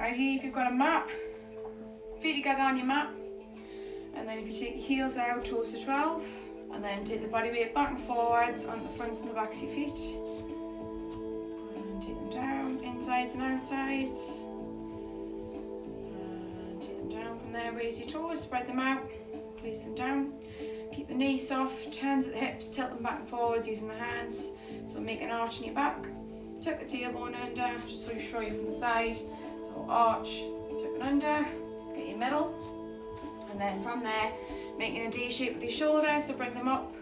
ideally if you've got a mat, feet together on your mat, and then if you take your heels out, toes to 12, and then take the body weight back and forwards on the fronts and the backs of your feet, and take them down, insides and outsides, and take them down from there. Raise your toes, spread them out, place them down, keep the knees soft, hands at the hips, tilt them back and forwards using the hands, so make an arch in your back. Tuck the tailbone under, just so you show you from the side. So arch, tuck it under, get your middle, and then from there, making a D shape with your shoulders, so bring them up,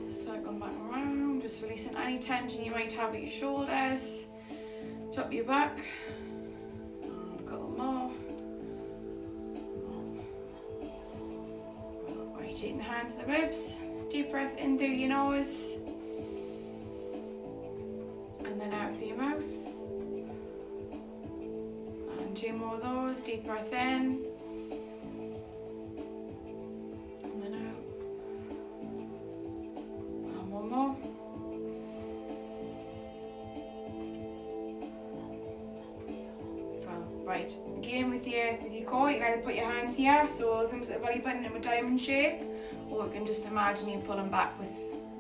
circle them back around, just releasing any tension you might have at your shoulders, top of your back, and a couple more. Rotating the hands to the ribs, deep breath in through your nose, and then out through your mouth. And 2 more of those, deep breath in, and then out. And 1 more. Right, again with your core, you can either put your hands here, so thumbs at the belly button in a diamond shape, or you can just imagine you pulling back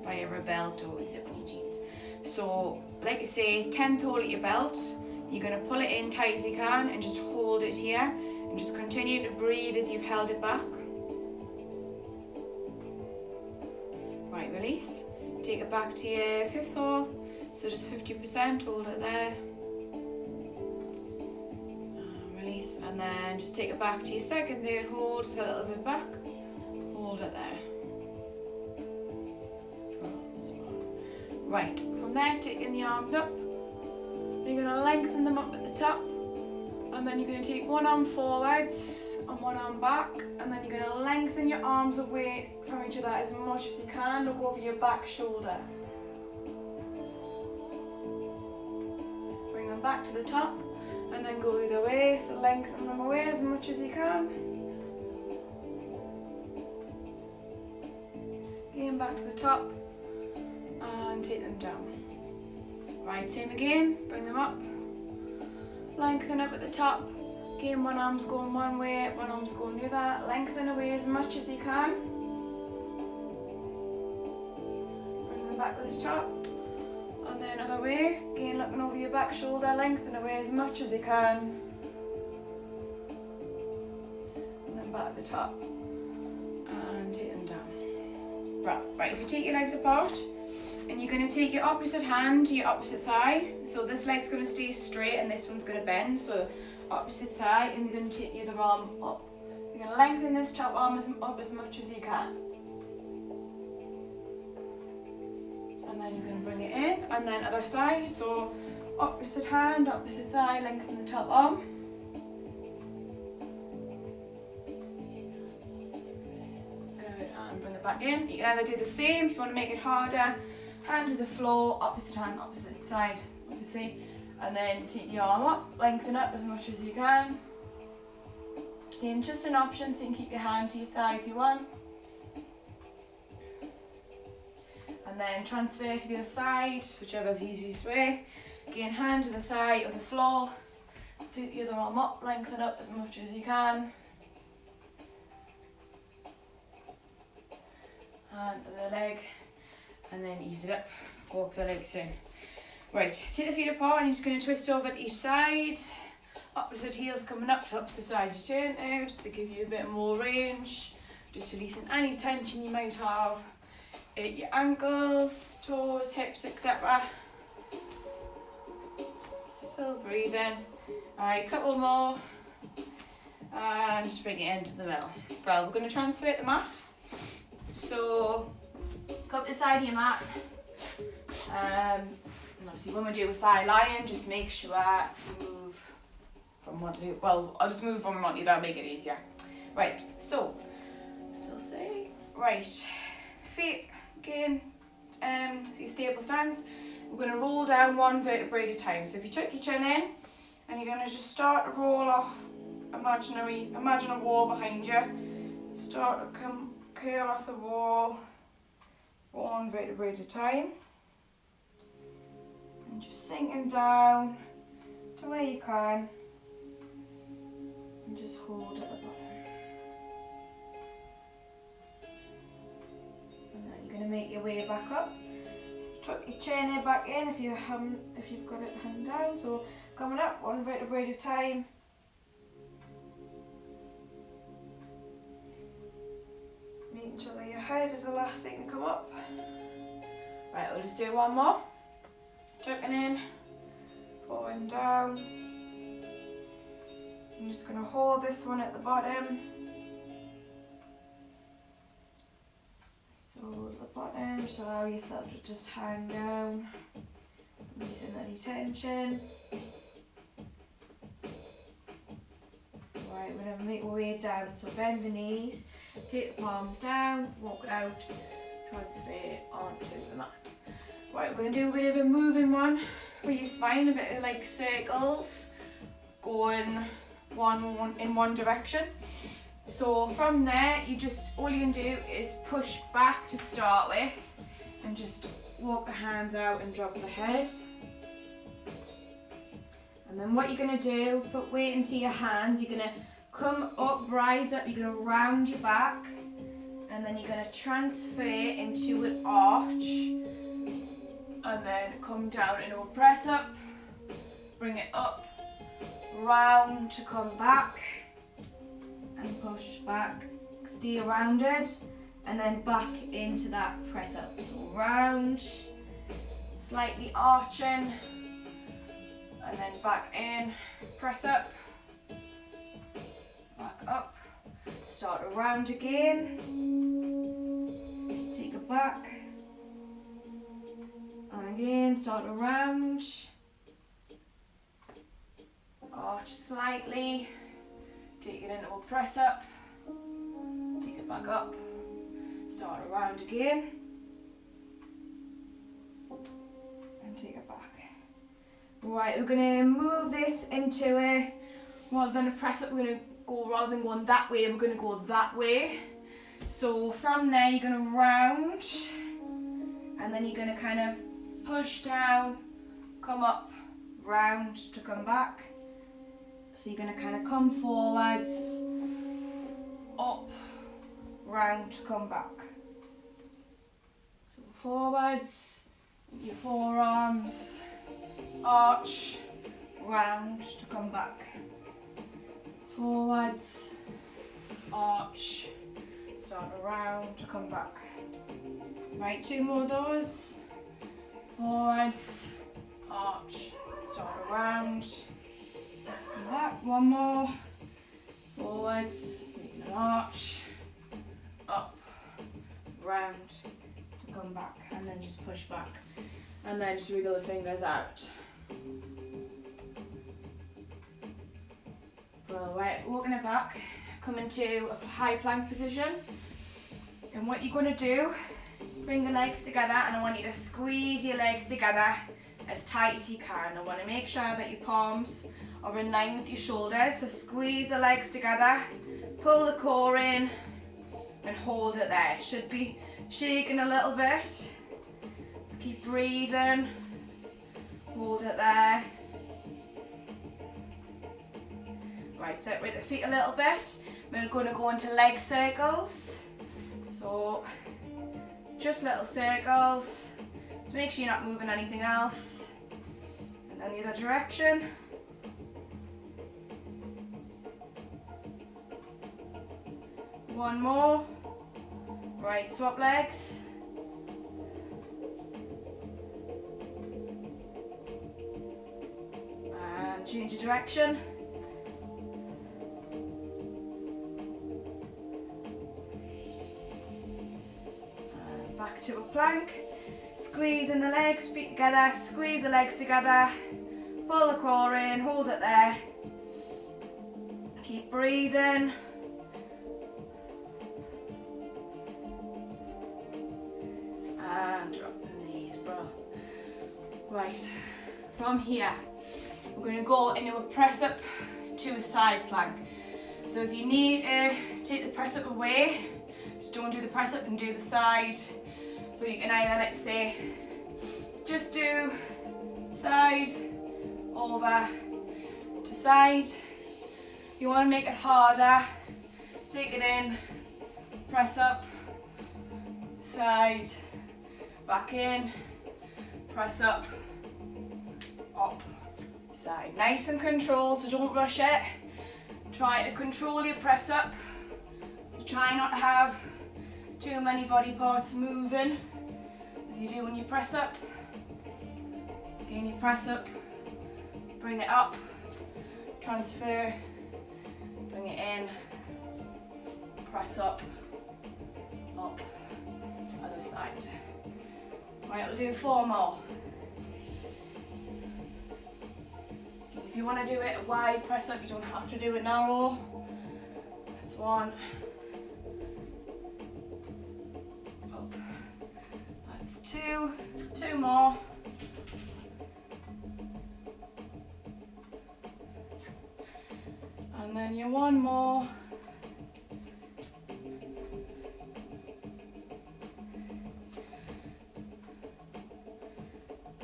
via a belt or zip on your jeans. So, like you say, 10th hole at your belt, you're going to pull it in tight as you can and just hold it here, and just continue to breathe as you've held it back. Right, release. Take it back to your 5th hole, so just 50%, hold it there. Release, and then just take it back to your 2nd, 3rd hold, just a little bit back, hold it there. Right, from there, taking the arms up, you're going to lengthen them up at the top, and then you're going to take one arm forwards and one arm back, and then you're going to lengthen your arms away from each other as much as you can, look over your back shoulder. Bring them back to the top, and then go the other way, so lengthen them away as much as you can. Again, back to the top, and take them down. Right, same again, bring them up, lengthen up at the top. Again, one arm's going one way, one arm's going the other. Lengthen away as much as you can. Bring them back to the top, and then other way. Again, looking over your back shoulder, lengthen away as much as you can. And then back to the top, and take them down. Right, if you take your legs apart, and you're going to take your opposite hand to your opposite thigh. So this leg's going to stay straight and this one's going to bend. So opposite thigh, and you're going to take the other arm up. You're going to lengthen this top arm up as much as you can. And then you're going to bring it in, and then other side. So opposite hand, opposite thigh, lengthen the top arm. Good, and bring it back in. You can either do the same if you want to make it harder. Hand to the floor, opposite hand, opposite side, obviously. And then take your arm up, lengthen up as much as you can. Again, just an option, so you can keep your hand to your thigh if you want. And then transfer to the other side, whichever's the easiest way. Again, hand to the thigh or the floor. Do the other arm up, lengthen up as much as you can. Hand to the leg. And then ease it up, walk the legs in. Right, take the feet apart and you're just going to twist over to each side. Opposite heels coming up to opposite side. You turn out to give you a bit more range. Just releasing any tension you might have at your ankles, toes, hips, etc. Still breathing. Alright, couple more. And just bring it into the middle. Well, we're going to transfer the mat. So, go up the side of your mat, and obviously when we do a side lying, just make sure you move from one to, well, I'll just move from one to the other, make it easier. Right, so, still say, right, feet again, your stable stance. We're going to roll down one vertebrae at a time. So if you tuck your chin in, and you're going to just start to roll off, imagine a wall behind you, start to curl off the wall, one vertebrae at a time, and just sinking down to where you can, just hold at the bottom. And then you're going to make your way back up. So tuck your chin head back in if you've got it hung down. So coming up, one vertebrae at a time. Making sure that your head is the last thing to come up. Right, we'll just do one more. Tucking in, pulling down. I'm just going to hold this one at the bottom. So at the bottom, just allow yourself to just hang down, releasing any tension. Right, we're going to make our way down, so bend the knees, take the palms down, walk it out, transfer onto the mat. Right, we're going to do a bit of a moving one for your spine, a bit of like circles, going in one direction. So from there, all you can do is push back to start with, and just walk the hands out and drop the head. And then what you're going to do, put weight into your hands, you're going to come up, rise up, you're going to round your back, and then you're going to transfer into an arch, and then come down into a press up, bring it up, round to come back, and push back, stay rounded, and then back into that press up. So round, slightly arching, and then back in, press up, back up, start around again, take it back, and again, start around, arch slightly, take it into a press up, take it back up, start around again, and take it back. Right, we're going to move this into a, rather than a press up, we're going to go, rather than going that way, we're going to go that way. So from there, you're going to round, and then you're going to kind of push down, come up, round to come back. So you're going to kind of come forwards, up, round to come back. So forwards, your forearms, arch, round to come back. Forwards, arch, start around to come back. Right, 2 more of those. Forwards, arch, start around, come back. 1 more. Forwards, making an arch, up, round to come back, and then just push back. And then just wiggle the fingers out. Right, walking it back, come into a high plank position. And what you're going to do, bring the legs together, and I want you to squeeze your legs together as tight as you can. I want to make sure that your palms are in line with your shoulders. So squeeze the legs together, pull the core in, and hold it there. Should be shaking a little bit. So keep breathing, hold it there. Right, separate the feet a little bit. We're going to go into leg circles. So just little circles. Make sure you're not moving anything else. And then the other direction. One more. Right, swap legs. And change your direction. And back to a plank. Squeezing the legs, feet together, squeeze the legs together, pull the core in, hold it there. Keep breathing. And drop the knees, bro. Right, from here, we're going to go into a press up to a side plank. So if you need to take the press up away, just don't do the press up and do the side. So you can either, like say, just do side, over to side. You want to make it harder. Take it in, press up, side, back in, press up, side. Nice and controlled, so don't rush it. Try to control your press up. So try not to have too many body parts moving as you do when you press up. Again, you press up, bring it up, transfer, bring it in, press up, other side. Right, we'll do 4 more. If you want to do it a wide press up, you don't have to do it narrow. That's 1. Up. That's 2. 2 more. And then your 1 more.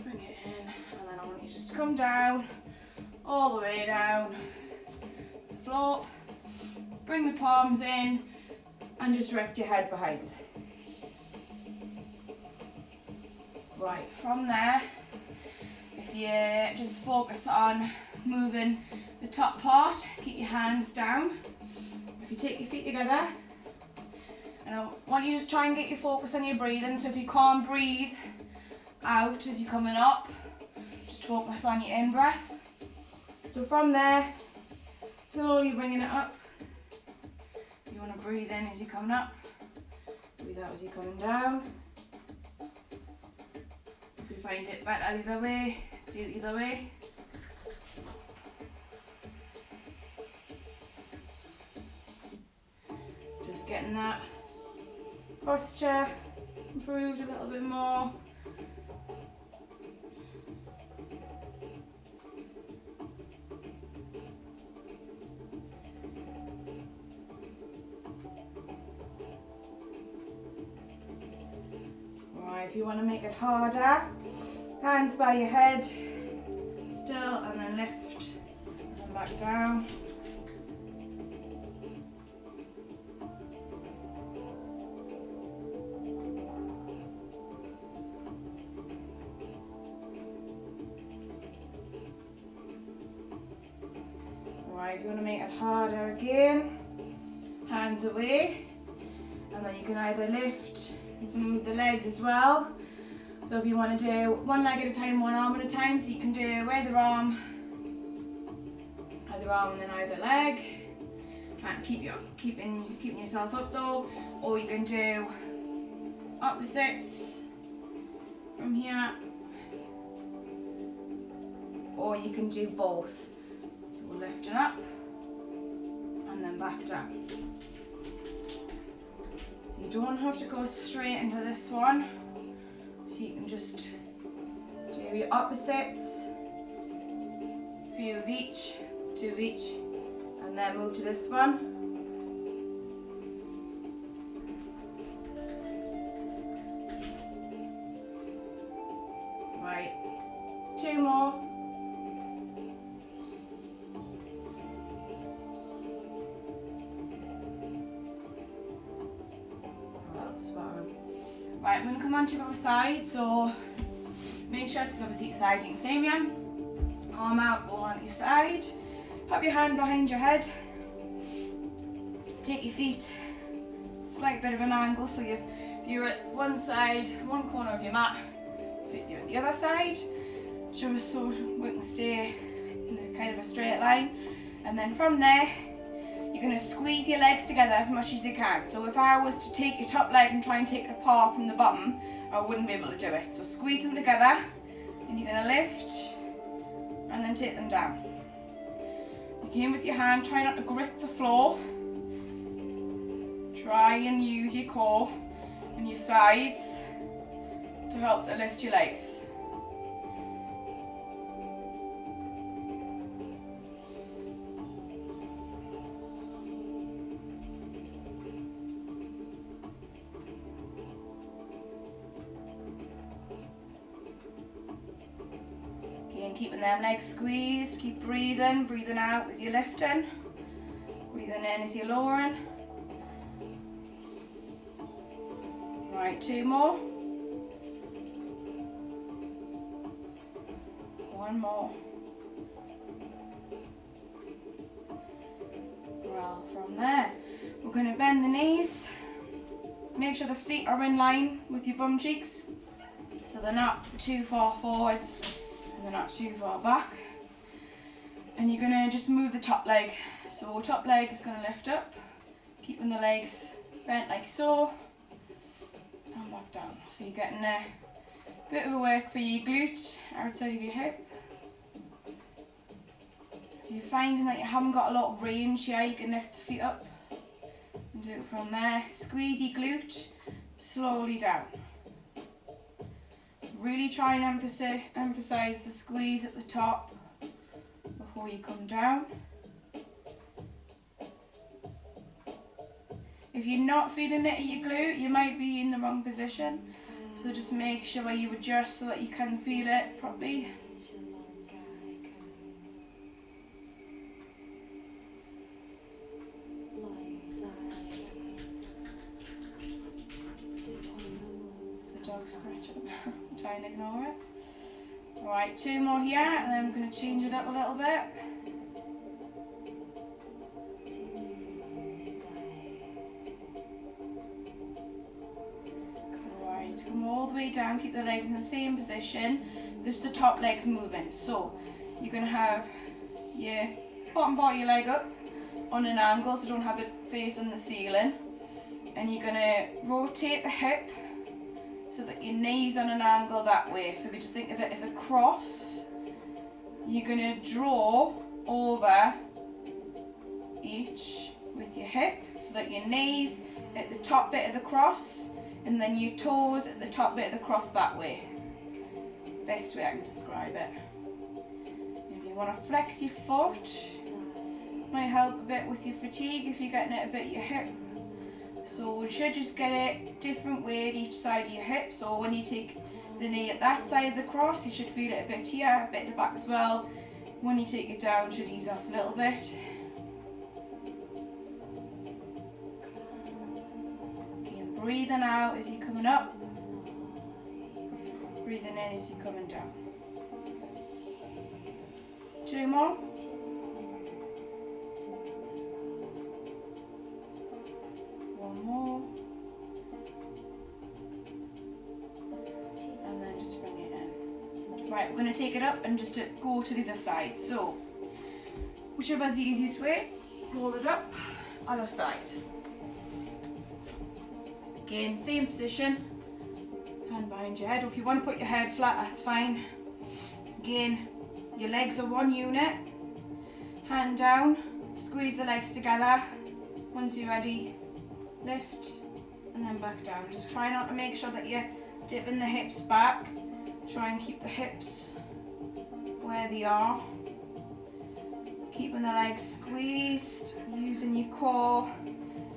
Bring it in, and then I want you just to come down, all the way down the floor. Bring the palms in and just rest your head behind. Right, from there, if you just focus on moving the top part, keep your hands down. If you take your feet together, and I want you to just try and get your focus on your breathing, so if you can't breathe out as you're coming up, just focus on your in-breath. So from there, slowly bringing it up. You want to breathe in as you're coming up, breathe out as you're coming down. If you find it better either way, do it either way. Just getting that posture improved a little bit more. If you want to make it harder, hands by your head, still, and then lift, and then back down. Right, if you want to make it harder again, hands away, and then you can either lift, you can move the legs as well. So if you want to do 1 leg at a time, 1 arm at a time, so you can do either arm and then either leg. Trying to keeping yourself up though, or you can do opposites from here, or you can do both. So we're lifting up and then back down. You don't have to go straight into this one, so you can just do your opposites, few of each, 2 of each, and then move to this one. Right, 2 more. Right, I'm going to come on to the other side, so make sure it's obviously siding same again. Arm out, ball on your side. Have your hand behind your head. Take your feet slight bit of an angle, so you're at one side, one corner of your mat, feet you're at the other side. Just so we can stay in a kind of a straight line. And then from there, you're going to squeeze your legs together as much as you can. So if I was to take your top leg and try and take it apart from the bottom, I wouldn't be able to do it. So squeeze them together, and you're going to lift and then take them down. Again with your hand, try not to grip the floor. Try and use your core and your sides to help to lift your legs. Keeping them legs squeezed, keep breathing out as you're lifting. Breathing in as you're lowering. Right, 2 more. 1 more. Well, from there, we're going to bend the knees. Make sure the feet are in line with your bum cheeks, so they're not too far forwards and they're not too far back. And you're going to just move the top leg. So top leg is going to lift up, keeping the legs bent like so, and back down. So you're getting a bit of a work for your glute outside of your hip. If you're finding that you haven't got a lot of range here, you can lift the feet up and do it from there. Squeeze your glute slowly down. Really try and emphasize the squeeze at the top before you come down. If you're not feeling it at your glute, you might be in the wrong position. So just make sure you adjust so that you can feel it properly. It's the dog scratching. Try and ignore it. Alright, 2 more here, and then I'm going to change it up a little bit. Come all the way down, keep the legs in the same position, just the top leg's moving. So you're going to have your bottom part of your leg up on an angle, so don't have it facing the ceiling. And you're going to rotate the hip so that your knee's on an angle that way. So if you just think of it as a cross, you're going to draw over each with your hip so that your knee's at the top bit of the cross, and then your toes at the top bit of the cross that way. Best way I can describe it. If you want to flex your foot, might help a bit with your fatigue if you're getting it a bit at your hip. So you should just get it different weight each side of your hip. So when you take the knee at that side of the cross, you should feel it a bit here, a bit at the back as well. When you take it down, it should ease off a little bit. Breathing out as you're coming up, breathing in as you're coming down. 2 more. 1 more. And then just bring it in. Right, we're going to take it up and just go to the other side. So, whichever's the easiest way, roll it up, other side. Again, same position, hand behind your head, or if you want to put your head flat, that's fine. Again, your legs are one unit, hand down, squeeze the legs together. Once you're ready, lift and then back down. Just try not to make sure that you're dipping the hips back. Try and keep the hips where they are. Keeping the legs squeezed, using your core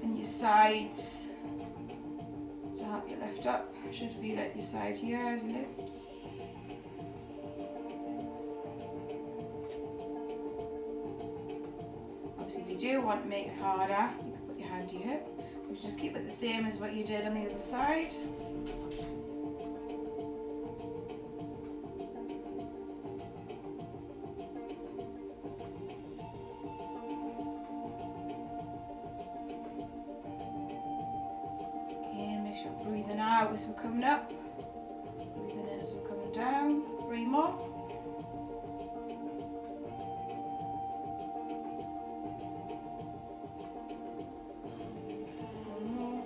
and your sides to help you lift up. Should feel it your side here, isn't it? Obviously, if you do want to make it harder, you can put your hand to your hip. But just keep it the same as what you did on the other side. Breathing out as we're coming up, breathing in as we're coming down. 3 more. 1 more.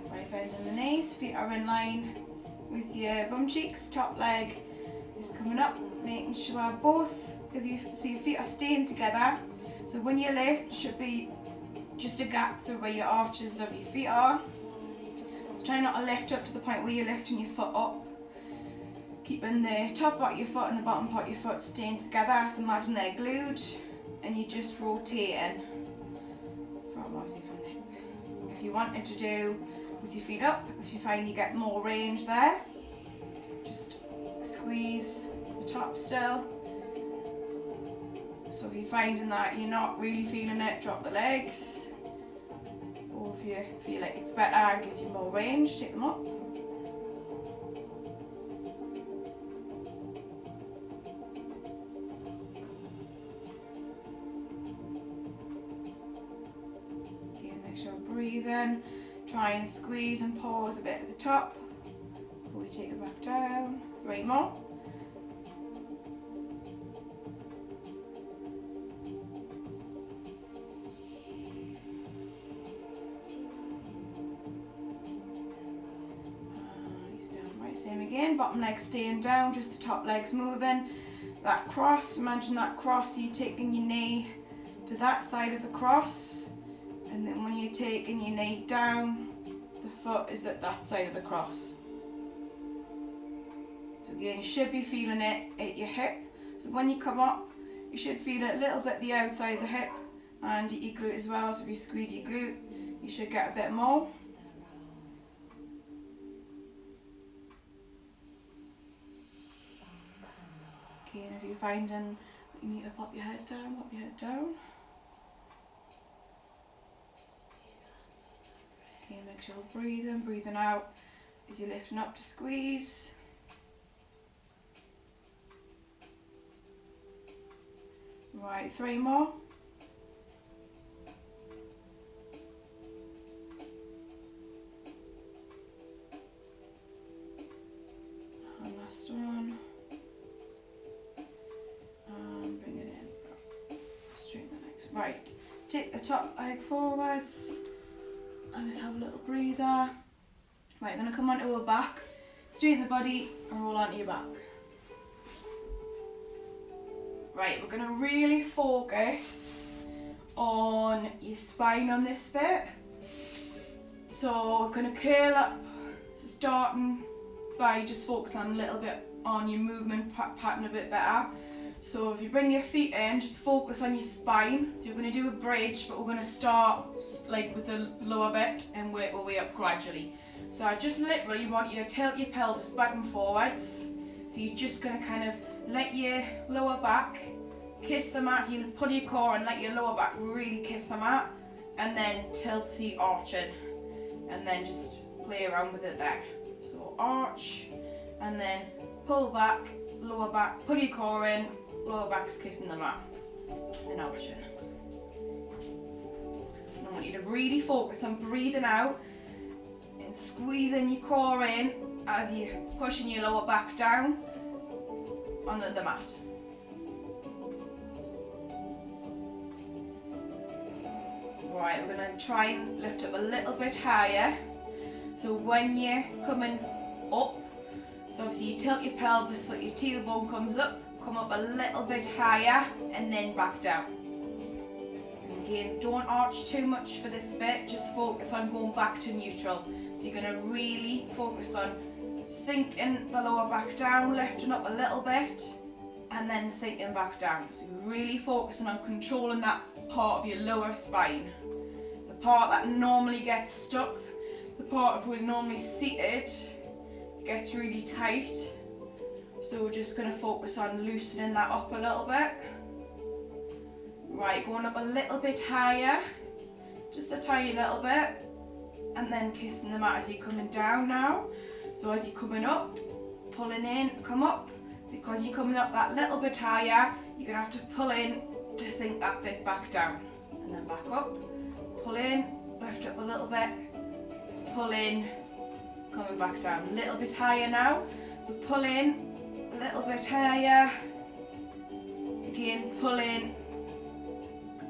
Right, bending the knees, feet are in line with your bum cheeks, top leg is coming up, making sure both of you, so your feet are staying together. So when you lift, it should be just a gap through where your arches of your feet are. So try not to lift up to the point where you're lifting your foot up. Keeping the top part of your foot and the bottom part of your foot staying together. So imagine they're glued and you're just rotating from the hip. If you wanted to do with your feet up, if you find you get more range there, just squeeze the top still. So if you're finding that you're not really feeling it, drop the legs. Or if you feel like it's better and gives you more range, take them up. Again, make sure you're breathing. Try and squeeze and pause a bit at the top before we take it back down. 3 more. Same again, bottom leg staying down, just the top leg's moving. That cross, imagine that cross, you're taking your knee to that side of the cross, and then when you're taking your knee down, the foot is at that side of the cross. So again, you should be feeling it at your hip. So when you come up, you should feel it a little bit the outside of the hip and your glute as well. So if you squeeze your glute, you should get a bit more. Okay, and if you're finding you need to pop your head down, pop your head down. Okay, make sure you're breathing out as you're lifting up to squeeze. Right, 3 more. And last one. Bring it in. Straighten the legs. Right, take the top leg forwards and just have a little breather. Right, I'm going to come onto our back, straighten the body and roll onto your back. Right, we're going to really focus on your spine on this bit. So we're going to curl up, so starting by just focusing on a little bit on your movement pattern a bit better. So if you bring your feet in, just focus on your spine. So you're going to do a bridge, but we're going to start like with the lower bit and work our way up gradually. So I just literally want you to tilt your pelvis back and forwards. So you're just going to kind of let your lower back kiss the mat. So you're going to pull your core and let your lower back really kiss the mat. And then tilt, see, arching. And then just play around with it there. So arch, and then pull back, lower back, pull your core in, lower back's kissing the mat, then arching. And I want you to really focus on breathing out and squeezing your core in as you're pushing your lower back down onto the mat. Right, we're going to try and lift up a little bit higher. So when you're coming up, so obviously you tilt your pelvis so your tailbone comes up, come up a little bit higher and then back down. And again, don't arch too much for this bit, just focus on going back to neutral. So you're going to really focus on sinking the lower back down, lifting up a little bit and then sinking back down. So you're really focusing on controlling that part of your lower spine. The part that normally gets stuck, the part of we're normally seated, gets really tight. So we're just going to focus on loosening that up a little bit. Right, going up a little bit higher, just a tiny little bit, and then kissing the mat as you're coming down now. So as you're coming up, pulling in, come up. Because you're coming up that little bit higher, you're going to have to pull in to sink that bit back down. And then back up, pull in, lift up a little bit, pull in, coming back down. A little bit higher now. So pull in, a little bit higher. Again, pull in,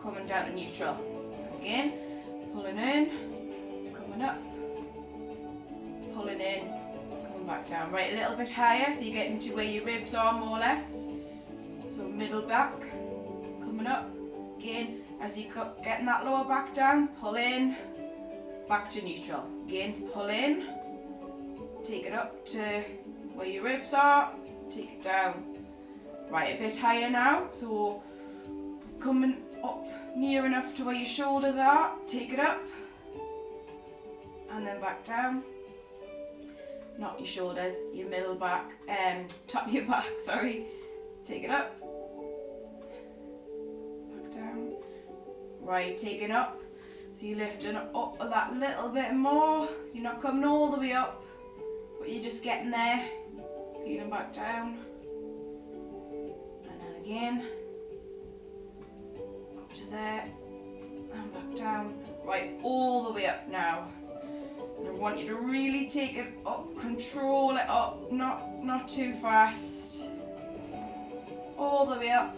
coming down to neutral. Again, pulling in, coming up, pulling in, coming back down. Right, a little bit higher, so you're getting to where your ribs are more or less. So middle back, coming up. Again, as you getting that lower back down, pull in, back to neutral. Again, pull in, take it up to where your ribs are, take it down. Right, a bit higher now, so coming up near enough to where your shoulders are, take it up, and then back down. Not your shoulders, your middle back, top of your back, sorry. Take it up, Right, taking up. So you're lifting up that little bit more. You're not coming all the way up, but you're just getting there. Peeling back down. And then again. Up to there. And back down. Right, all the way up now. And I want you to really take it up, control it up, not too fast. All the way up.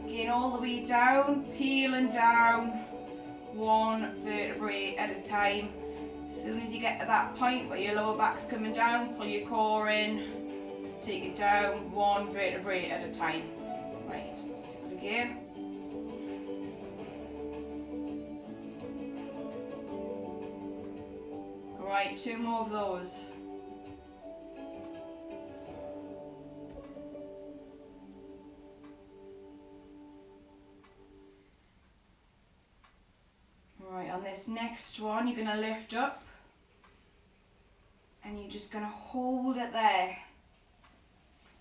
Again, all the way down, peeling down, one vertebrae at a time. As soon as you get to that point where your lower back's coming down, pull your core in, take it down, one vertebrae at a time. Right, do it again. Right, 2 more of those. Right, on this next one, you're going to lift up and you're just going to hold it there.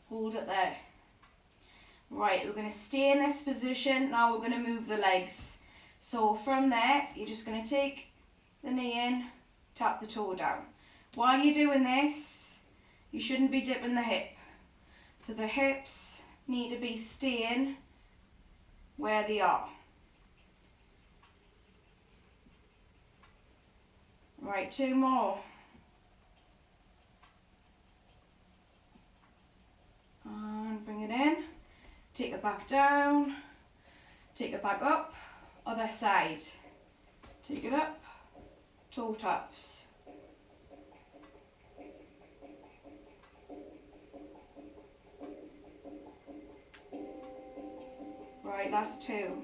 Hold it there. Right, we're going to stay in this position. Now we're going to move the legs. So from there, you're just going to take the knee in, tap the toe down. While you're doing this, you shouldn't be dipping the hip. So the hips need to be staying where they are. Right, 2 more. And bring it in. Take it back down. Take it back up. Other side. Take it up. Toe taps. Right, last 2.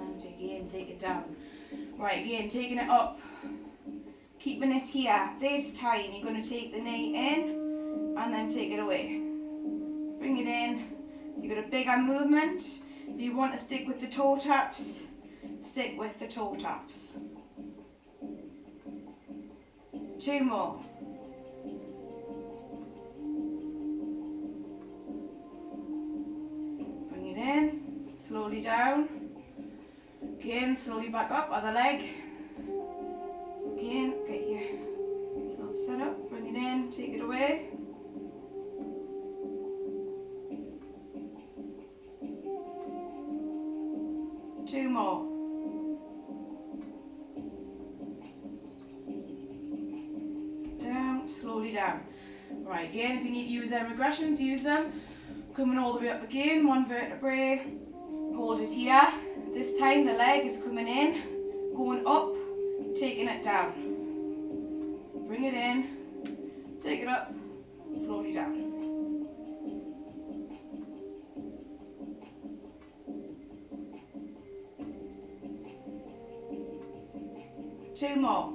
And again, take it down. Right, again, taking it up. Keeping it here. This time, you're going to take the knee in and then take it away. Bring it in. You've got a bigger movement. If you want to stick with the toe taps, stick with the toe taps. 2 more. Bring it in, slowly down. Again, slowly back up, other leg. Again, get yourself set up, bring it in, take it away. Two more. Down, slowly down. Right, again, if you need to use them regressions, use them. Coming all the way up again, 1 vertebrae. Hold it here. This time the leg is coming in, going up, taking it down. So bring it in, take it up, slowly down. Two more.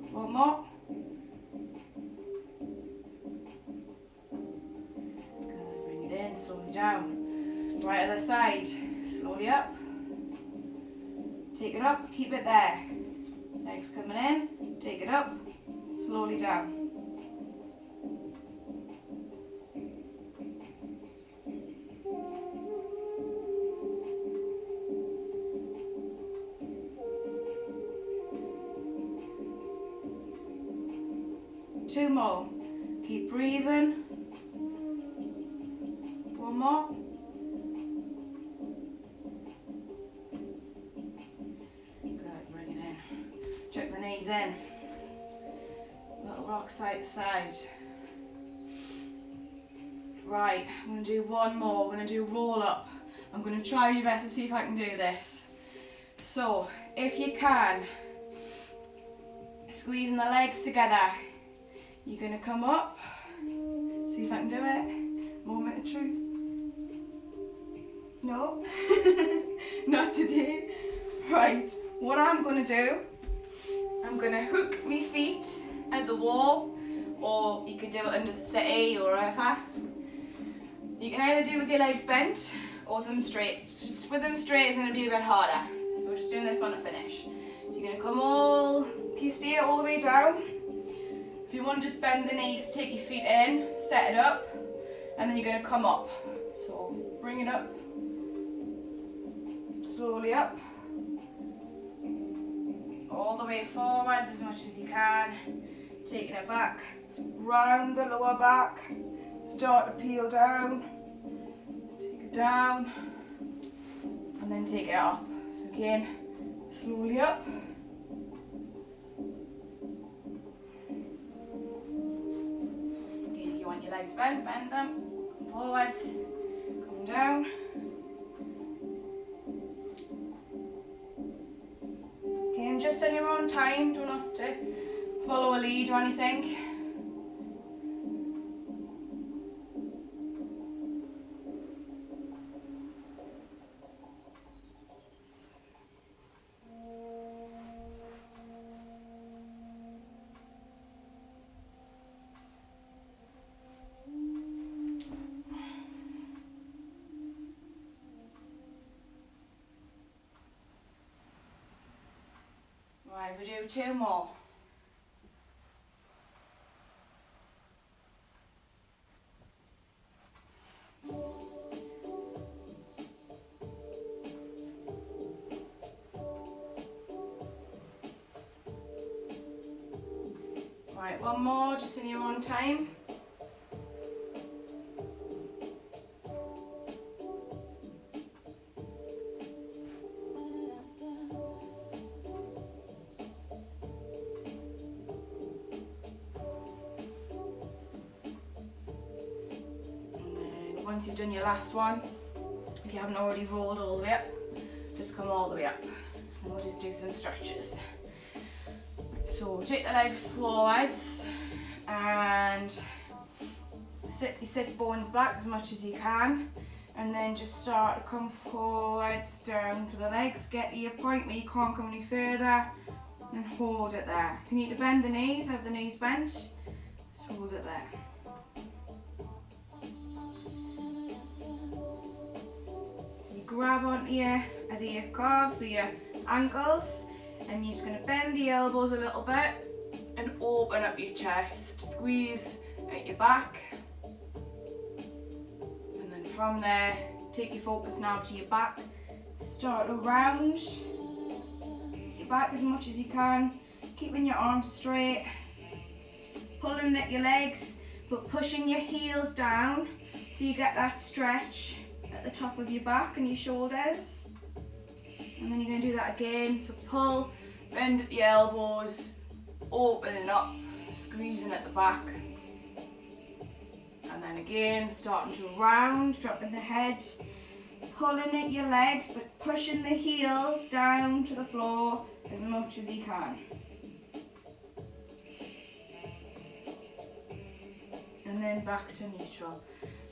1 more. Good, bring it in, slowly down. Right, other side, slowly up. Take it up, keep it there. Legs coming in, take it up, slowly down. Two more. Keep breathing. 1 more. Good, bring it in. Check the knees in. Little rock side to side. Right, I'm going to do 1 more. We're going to do roll up. I'm going to try my best to see if I can do this. So, if you can, squeezing the legs together. You're going to come up, see if I can do it. Moment of truth. No, not today. Right, what I'm going to do, I'm going to hook my feet at the wall, or you could do it under the settee or whatever. You can either do it with your legs bent or with them straight. With them straight is going to be a bit harder. So we're just doing this one to finish. So you're going to come all, can you stay all the way down? If you want to just bend the knees, take your feet in, set it up, and then you're going to come up. So bring it up, slowly up, all the way forwards as much as you can, taking it back, round the lower back, start to peel down, take it down, and then take it up. So again, slowly up. Again, if you want your legs bent, bend them, forwards, come down. Again, just on your own time, don't have to follow a lead or anything. Right, we'll do 2 more. Right, 1 more, just in your own time. Once you've done your last one, if you haven't already rolled all the way up, just come all the way up and we'll just do some stretches. So take the legs forwards and sit your sit bones back as much as you can, and then just start to come forwards down to the legs. Get to your point where you can't come any further and hold it there. If you need to bend the knees, have the knees bent, just hold it there. Grab onto either your calves or your ankles, and you're just going to bend the elbows a little bit and open up your chest. Squeeze at your back, and then from there take your focus now to your back. Start to round your back as much as you can, keeping your arms straight, pulling at your legs but pushing your heels down so you get that stretch at the top of your back and your shoulders. And then you're going to do that again. So pull, bend at the elbows, opening up, squeezing at the back. And then again, starting to round, dropping the head, pulling at your legs, but pushing the heels down to the floor as much as you can. And then back to neutral.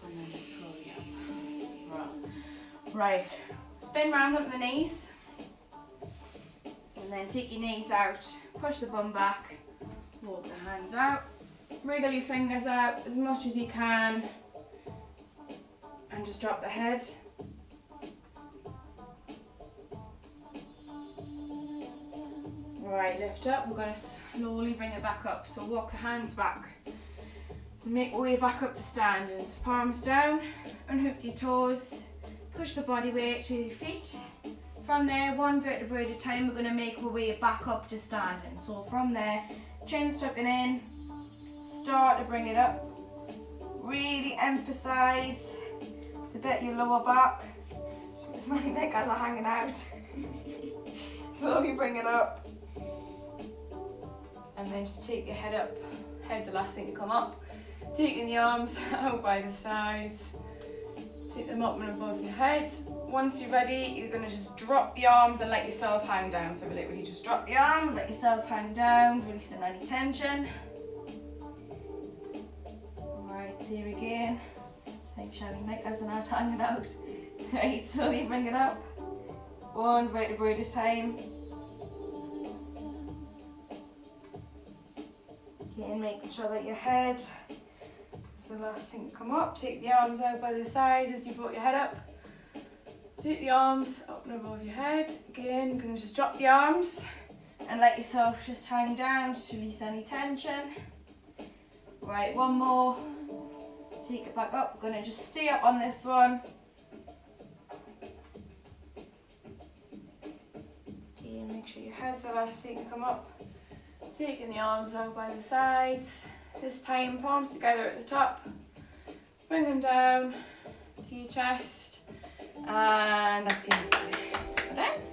And then just slowly up. Right, spin round on the knees, and then take your knees out, push the bum back, walk the hands out, wriggle your fingers out as much as you can, and just drop the head. Right, lift up, we're going to slowly bring it back up, so walk the hands back. Make our way back up to standing, so palms down, unhook your toes, push the body weight to your feet. From there, 1 vertebra at a time, we're going to make our way back up to standing. So from there, chin tucking in, start to bring it up. Really emphasise the bit of your lower back. It's my neck as I'm hanging out. Slowly bring it up. And then just take your head up. Head's the last thing to come up. Taking the arms out by the sides. Take them up and above your head. Once you're ready, you're going to just drop the arms and let yourself hang down. So literally just drop the arms, let yourself hang down, releasing any tension. Alright, so here again. Same shiny neck as an out hanging out. Right, slowly bring it up. 1 vertebra at a time. Again, making sure that your head is the last thing to come up. Take the arms out by the side as you put your head up. Take the arms up and above your head. Again, you're going to just drop the arms and let yourself just hang down, just release any tension. Right, one more. Take it back up. We're going to just stay up on this one. Okay, make sure your head's elastic and come up. Taking the arms out by the sides. This time, palms together at the top. Bring them down to your chest. And that's the